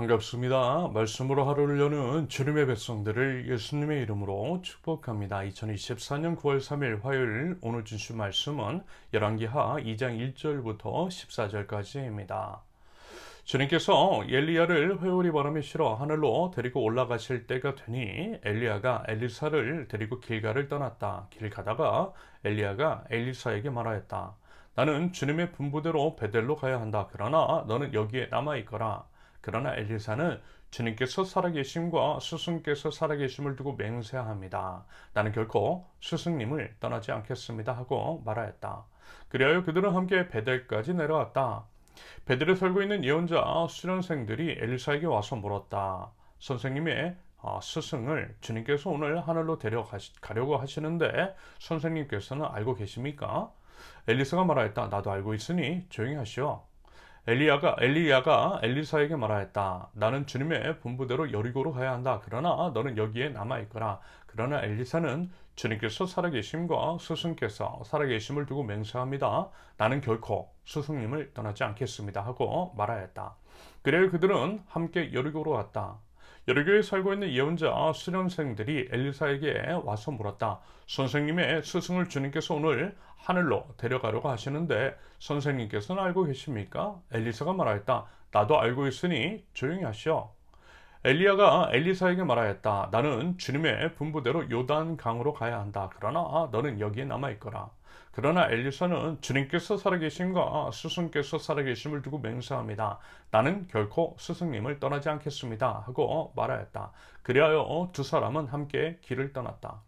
반갑습니다. 말씀으로 하루를 여는 주님의 백성들을 예수님의 이름으로 축복합니다. 2024년 9월 3일 화요일 오늘 주신 말씀은 열왕기하 2장 1절부터 14절까지입니다. 주님께서 엘리야를 회오리 바람이 실어 하늘로 데리고 올라가실 때가 되니 엘리야가 엘리사를 데리고 길가를 떠났다. 길 가다가 엘리야가 엘리사에게 말하였다. 나는 주님의 분부대로 베델로 가야 한다. 그러나 너는 여기에 남아있거라. 그러나 엘리사는 주님께서 살아계심과 스승께서 살아계심을 두고 맹세합니다. 나는 결코 스승님을 떠나지 않겠습니다 하고 말하였다. 그리하여 그들은 함께 베델까지 내려왔다. 베델에 살고 있는 예언자 수련생들이 엘리사에게 와서 물었다. 선생님의 스승을 주님께서 오늘 하늘로 데려가려고 하시는데 선생님께서는 알고 계십니까? 엘리사가 말하였다. 나도 알고 있으니 조용히 하시오. 엘리야가 엘리사에게 말하였다. 나는 주님의 분부대로 여리고로 가야 한다. 그러나 너는 여기에 남아있거라. 그러나 엘리사는 주님께서 살아계심과 스승께서 살아계심을 두고 맹세합니다. 나는 결코 스승님을 떠나지 않겠습니다 하고 말하였다. 그래야 그들은 함께 여리고로 갔다. 여리고에 살고 있는 예언자 수련생들이 엘리사에게 와서 물었다. 선생님의 스승을 주님께서 오늘 하늘로 데려가려고 하시는데 선생님께서는 알고 계십니까? 엘리사가 말하였다. 나도 알고 있으니 조용히 하시오. 엘리야가 엘리사에게 말하였다. 나는 주님의 분부대로 요단 강으로 가야 한다. 그러나 너는 여기에 남아있거라. 그러나 엘리사는 주님께서 살아계심과 스승께서 살아계심을 두고 맹세합니다. 나는 결코 스승님을 떠나지 않겠습니다 하고 말하였다. 그리하여 두 사람은 함께 길을 떠났다.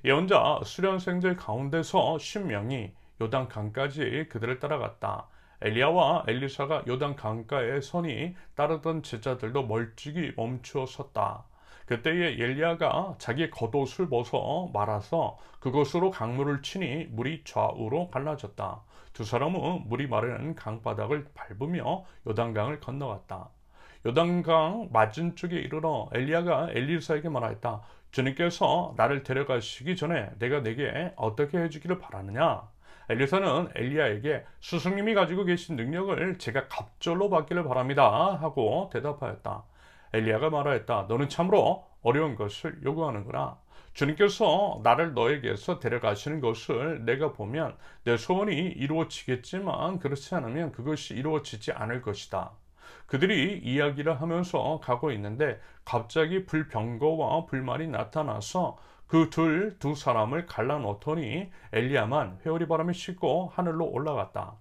예언자 수련생들 가운데서 10명이 요단 강까지 그들을 따라갔다. 엘리야와 엘리사가 요단 강가에 서니 따르던 제자들도 멀찍이 멈추어 섰다. 그때에 엘리야가 자기 겉옷을 벗어 말아서 그것으로 강물을 치니 물이 좌우로 갈라졌다. 두 사람은 물이 마르는 강바닥을 밟으며 요단강을 건너갔다. 요단강 맞은 쪽에 이르러 엘리야가 엘리사에게 말하였다. 주님께서 나를 데려가시기 전에 내가 내게 어떻게 해주기를 바라느냐? 엘리사는 엘리야에게 스승님이 가지고 계신 능력을 제가 갑절로 받기를 바랍니다 하고 대답하였다. 엘리야가 말하였다. 너는 참으로 어려운 것을 요구하는구나. 주님께서 나를 너에게서 데려가시는 것을 내가 보면 내 소원이 이루어지겠지만 그렇지 않으면 그것이 이루어지지 않을 것이다. 그들이 이야기를 하면서 가고 있는데 갑자기 불병거와 불말이 나타나서 두 사람을 갈라놓더니 엘리야만 회오리 바람이 싣고 하늘로 올라갔다.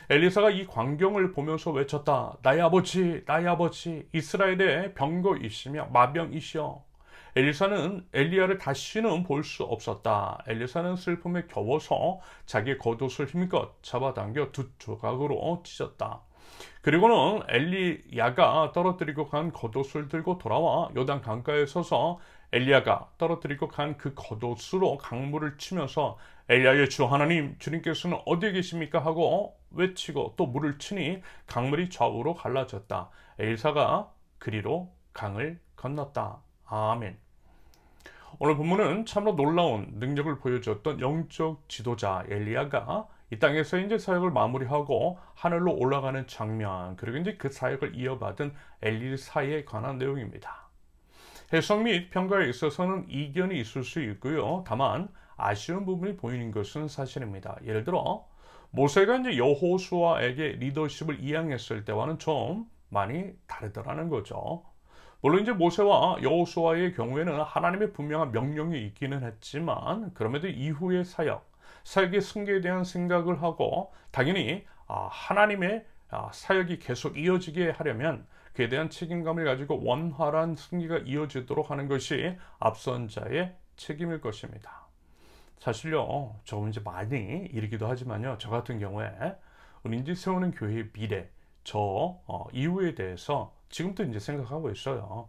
엘리사가 이 광경을 보면서 외쳤다. 나의 아버지, 이스라엘의 병거이시며 마병이시여. 엘리사는 엘리야를 다시는 볼 수 없었다. 엘리사는 슬픔에 겨워서 자기 겉옷을 힘껏 잡아당겨 두 조각으로 찢었다. 그리고는 엘리야가 떨어뜨리고 간 겉옷을 들고 돌아와 요단 강가에 서서 엘리야가 떨어뜨리고 간 그 겉옷으로 강물을 치면서 엘리야의 주 하나님, 주님께서는 어디에 계십니까? 하고 외치고 또 물을 치니 강물이 좌우로 갈라졌다. 엘리사가 그리로 강을 건넜다. 아멘. 오늘 본문은 참으로 놀라운 능력을 보여줬던 영적 지도자 엘리야가 이 땅에서 이제 사역을 마무리하고 하늘로 올라가는 장면, 그리고 이제 그 사역을 이어받은 엘리사에 관한 내용입니다. 해석 및 평가에 있어서는 이견이 있을 수 있고요. 다만 아쉬운 부분이 보이는 것은 사실입니다. 예를 들어 모세가 이제 여호수아에게 리더십을 이양했을 때와는 좀 많이 다르더라는 거죠. 물론 이제 모세와 여호수아의 경우에는 하나님의 분명한 명령이 있기는 했지만 그럼에도 이후의 사역의 승계에 대한 생각을 하고 당연히 하나님의 사역이 계속 이어지게 하려면 그에 대한 책임감을 가지고 원활한 승리가 이어지도록 하는 것이 앞선 자의 책임일 것입니다. 사실요, 조금 이제 많이 이르기도 하지만요, 저 같은 경우에 우리 이제 세우는 교회의 미래, 이후에 대해서 지금도 이제 생각하고 있어요.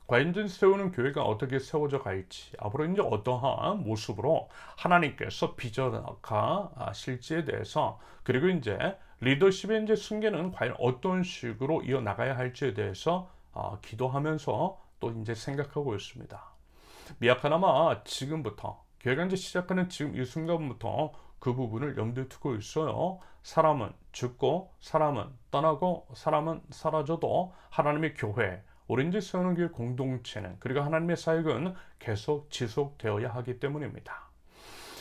과연 이제 세우는 교회가 어떻게 세워져 갈지, 앞으로 이제 어떠한 모습으로 하나님께서 빚어가실지에 대해서, 그리고 이제 리더십의 이제 승계는 과연 어떤 식으로 이어나가야 할지에 대해서 기도하면서 또 이제 생각하고 있습니다. 미약하나마 지금부터 교회가 이제 시작하는 지금 이 순간부터 그 부분을 염두에 두고 있어요. 사람은 죽고 사람은 떠나고 사람은 사라져도 하나님의 교회, 오렌지 세우는 길 공동체는, 그리고 하나님의 사역은 계속 지속되어야 하기 때문입니다.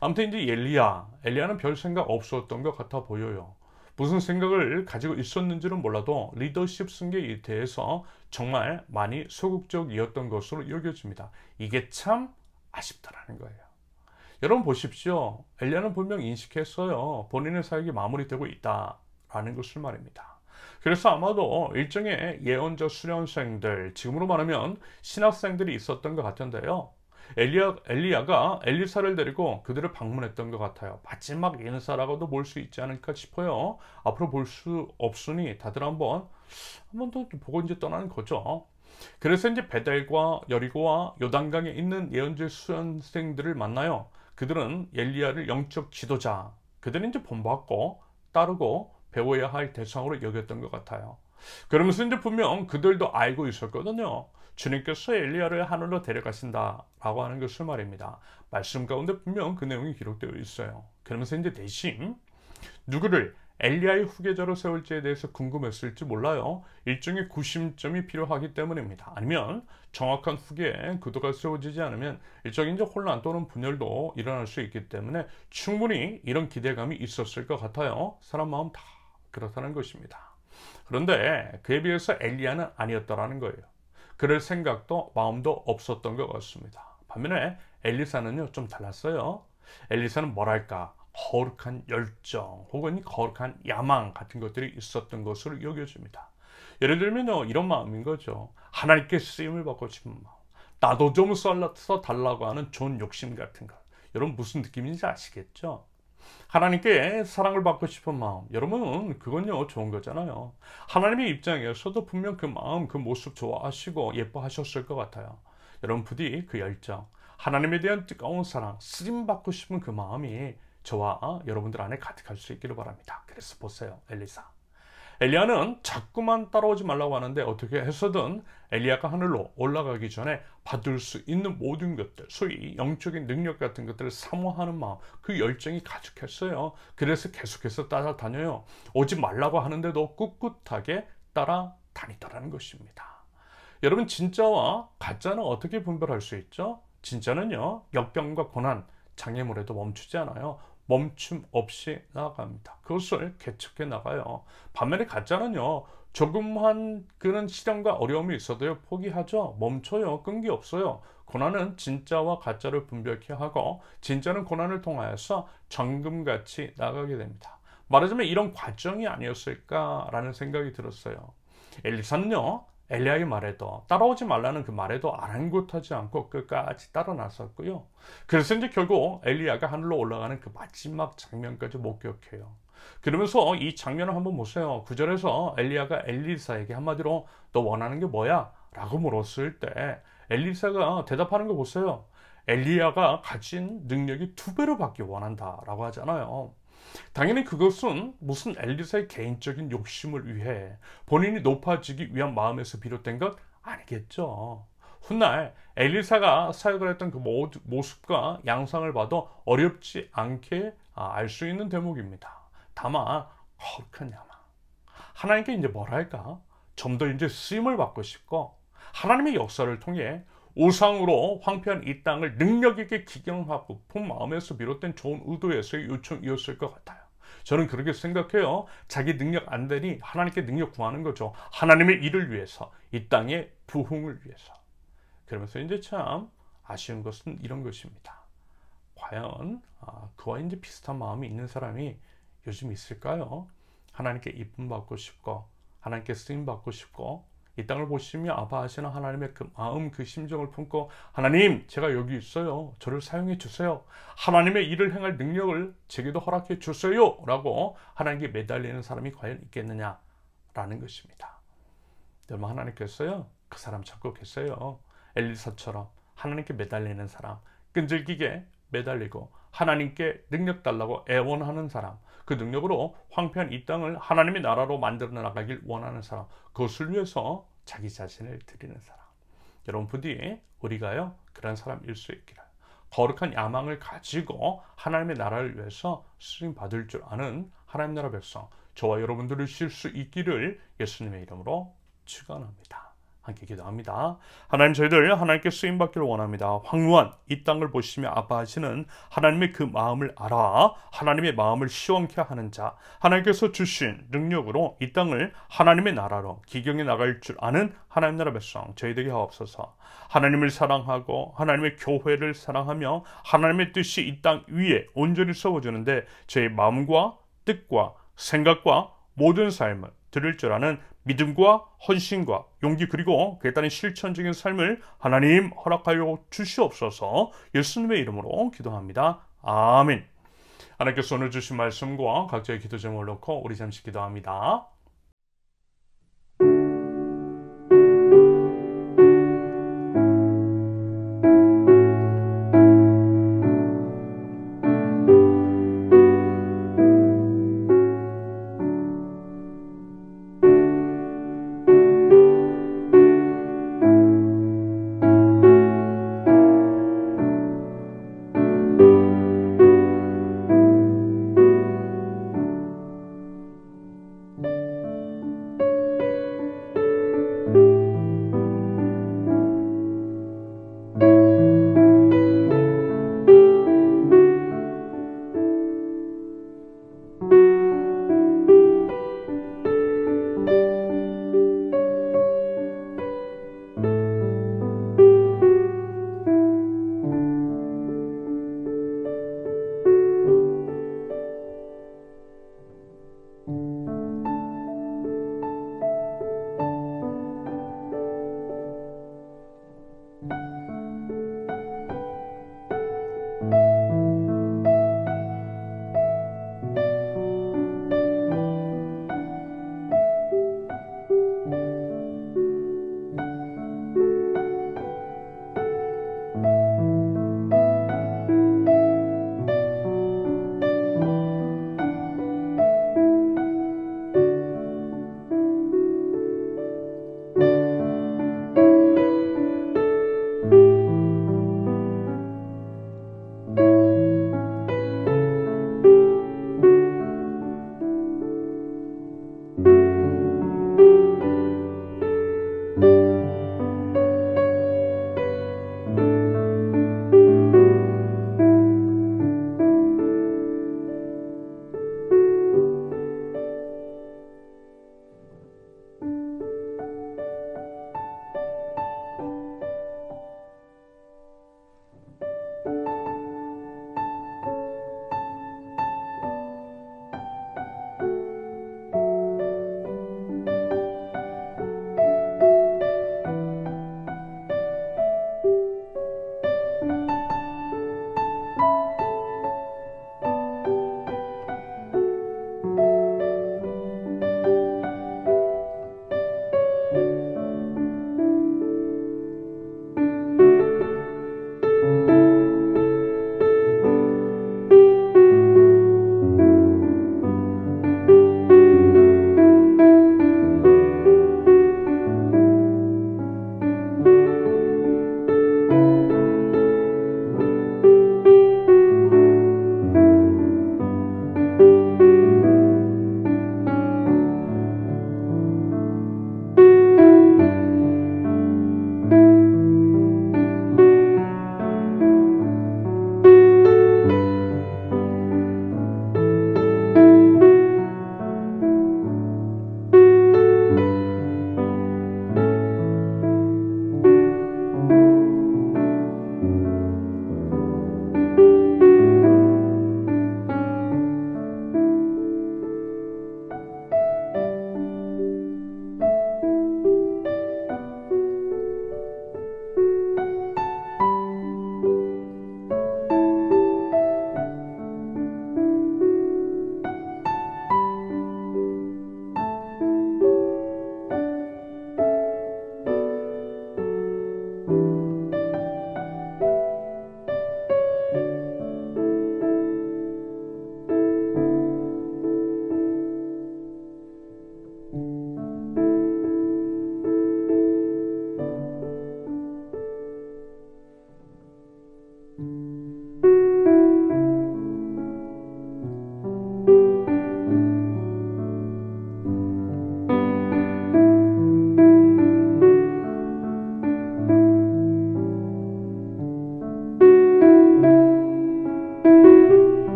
아무튼 이제 엘리야는 별 생각 없었던 것 같아 보여요. 무슨 생각을 가지고 있었는지는 몰라도 리더십 승계에 대해서 정말 많이 소극적이었던 것으로 여겨집니다. 이게 참 아쉽다라는 거예요. 여러분 보십시오. 엘리야는 분명 인식했어요. 본인의 사역이 마무리되고 있다라는 것을 말입니다. 그래서 아마도 일종의 예언자 수련생들, 지금으로 말하면 신학생들이 있었던 것 같은데요. 엘리야가 엘리사를 데리고 그들을 방문했던 것 같아요. 마지막 인사라고도 볼 수 있지 않을까 싶어요. 앞으로 볼 수 없으니 다들 한번 더 보고 이제 떠나는 거죠. 그래서 이제 베델과 여리고와 요단강에 있는 예언자 수련생들을 만나요. 그들은 엘리야를 영적 지도자, 그들은 이제 본받고 따르고 배워야 할 대상으로 여겼던 것 같아요. 그러면서 이제 분명 그들도 알고 있었거든요. 주님께서 엘리야를 하늘로 데려가신다라고 하는 것을 말입니다. 말씀 가운데 분명 그 내용이 기록되어 있어요. 그러면서 이제 대신 누구를 엘리야의 후계자로 세울지에 대해서 궁금했을지 몰라요. 일종의 구심점이 필요하기 때문입니다. 아니면 정확한 후계 구도가 세워지지 않으면 일종의 이제 혼란 또는 분열도 일어날 수 있기 때문에 충분히 이런 기대감이 있었을 것 같아요. 사람 마음 다 그렇다는 것입니다. 그런데 그에 비해서 엘리야는 아니었다라는 거예요. 그럴 생각도 마음도 없었던 것 같습니다. 반면에 엘리사는요, 좀 달랐어요. 엘리사는 뭐랄까, 거룩한 열정 혹은 거룩한 야망 같은 것들이 있었던 것으로 여겨집니다. 예를 들면요, 이런 마음인 거죠. 하나님께 쓰임을 받고 싶은 마음, 나도 좀 써달라고 하는 좋은 욕심 같은 것. 여러분 무슨 느낌인지 아시겠죠? 하나님께 사랑을 받고 싶은 마음, 여러분 그건요 좋은 거잖아요. 하나님의 입장에서도 분명 그 마음, 그 모습 좋아하시고 예뻐하셨을 것 같아요. 여러분 부디 그 열정, 하나님에 대한 뜨거운 사랑, 쓰임 받고 싶은 그 마음이 저와 여러분들 안에 가득할 수 있기를 바랍니다. 그래서 보세요, 엘리야는 자꾸만 따라오지 말라고 하는데 어떻게 해서든 엘리야가 하늘로 올라가기 전에 받을 수 있는 모든 것들, 소위 영적인 능력 같은 것들을 사모하는 마음, 그 열정이 가득했어요. 그래서 계속해서 따라다녀요. 오지 말라고 하는데도 꿋꿋하게 따라다니더라는 것입니다. 여러분, 진짜와 가짜는 어떻게 분별할 수 있죠? 진짜는요, 역병과 고난, 장애물에도 멈추지 않아요. 멈춤 없이 나아갑니다. 그것을 개척해 나가요. 반면에 가짜는요, 조금만 그런 시련과 어려움이 있어도요, 포기하죠. 멈춰요. 끈기 없어요. 고난은 진짜와 가짜를 분별케 하고, 진짜는 고난을 통하여서 정금같이 나가게 됩니다. 말하자면 이런 과정이 아니었을까라는 생각이 들었어요. 엘리사는요, 엘리야의 말에도, 따라오지 말라는 그 말에도 아랑곳하지 않고 끝까지 따라 나섰고요. 그래서 이제 결국 엘리야가 하늘로 올라가는 그 마지막 장면까지 목격해요. 그러면서 이 장면을 한번 보세요. 9절에서 엘리야가 엘리사에게 한마디로 너 원하는 게 뭐야? 라고 물었을 때 엘리사가 대답하는 거 보세요. 엘리야가 가진 능력이 2배로 받기 원한다 라고 하잖아요. 당연히 그것은 무슨 엘리사의 개인적인 욕심을 위해 본인이 높아지기 위한 마음에서 비롯된 것 아니겠죠. 훗날 엘리사가 사역을 했던 그 모습과 양상을 봐도 어렵지 않게 알 수 있는 대목입니다. 다만 거룩한 야망, 하나님께 이제 뭐랄까, 좀 더 이제 쓰임을 받고 싶고 하나님의 역사를 통해 우상으로 황폐한 이 땅을 능력 있게 기경하고 본 마음에서 비롯된 좋은 의도에서의 요청이었을 것 같아요. 저는 그렇게 생각해요. 자기 능력 안 되니 하나님께 능력 구하는 거죠. 하나님의 일을 위해서, 이 땅의 부흥을 위해서. 그러면서 이제 참 아쉬운 것은 이런 것입니다. 과연 그와 이제 비슷한 마음이 있는 사람이 요즘 있을까요? 하나님께 이쁨 받고 싶고 하나님께 쓰임 받고 싶고 이 땅을 보시며 아파하시는 하나님의 그 마음, 그 심정을 품고 하나님, 제가 여기 있어요. 저를 사용해 주세요. 하나님의 일을 행할 능력을 제게도 허락해 주세요. 라고 하나님께 매달리는 사람이 과연 있겠느냐라는 것입니다. 여러분, 하나님께서요, 그 사람 찾고 계세요. 엘리사처럼 하나님께 매달리는 사람, 끈질기게 매달리고 하나님께 능력 달라고 애원하는 사람, 그 능력으로 황폐한 이 땅을 하나님의 나라로 만들어 나가길 원하는 사람, 그것을 위해서 자기 자신을 드리는 사람. 여러분 부디 우리가요, 그런 사람일 수 있기를. 거룩한 야망을 가지고 하나님의 나라를 위해서 쓰임 받을 줄 아는 하나님 나라 백성, 저와 여러분들을 쉴 수 있기를 예수님의 이름으로 축원합니다. 함께 기도합니다. 하나님, 저희들 하나님께 쓰임 받기를 원합니다. 황무한 이 땅을 보시며 아파하시는 하나님의 그 마음을 알아 하나님의 마음을 시원케 하는 자, 하나님께서 주신 능력으로 이 땅을 하나님의 나라로 기경에 나갈 줄 아는 하나님 나라 백성 저희들이 하옵소서. 하나님을 사랑하고 하나님의 교회를 사랑하며 하나님의 뜻이 이 땅 위에 온전히 세워지는데 저희 마음과 뜻과 생각과 모든 삶을 들을 줄 아는 믿음과 헌신과 용기, 그리고 그에 따른 실천적인 삶을 하나님 허락하여 주시옵소서. 예수님의 이름으로 기도합니다. 아멘. 하나님께서 오늘 주신 말씀과 각자의 기도 제목을 놓고 우리 잠시 기도합니다.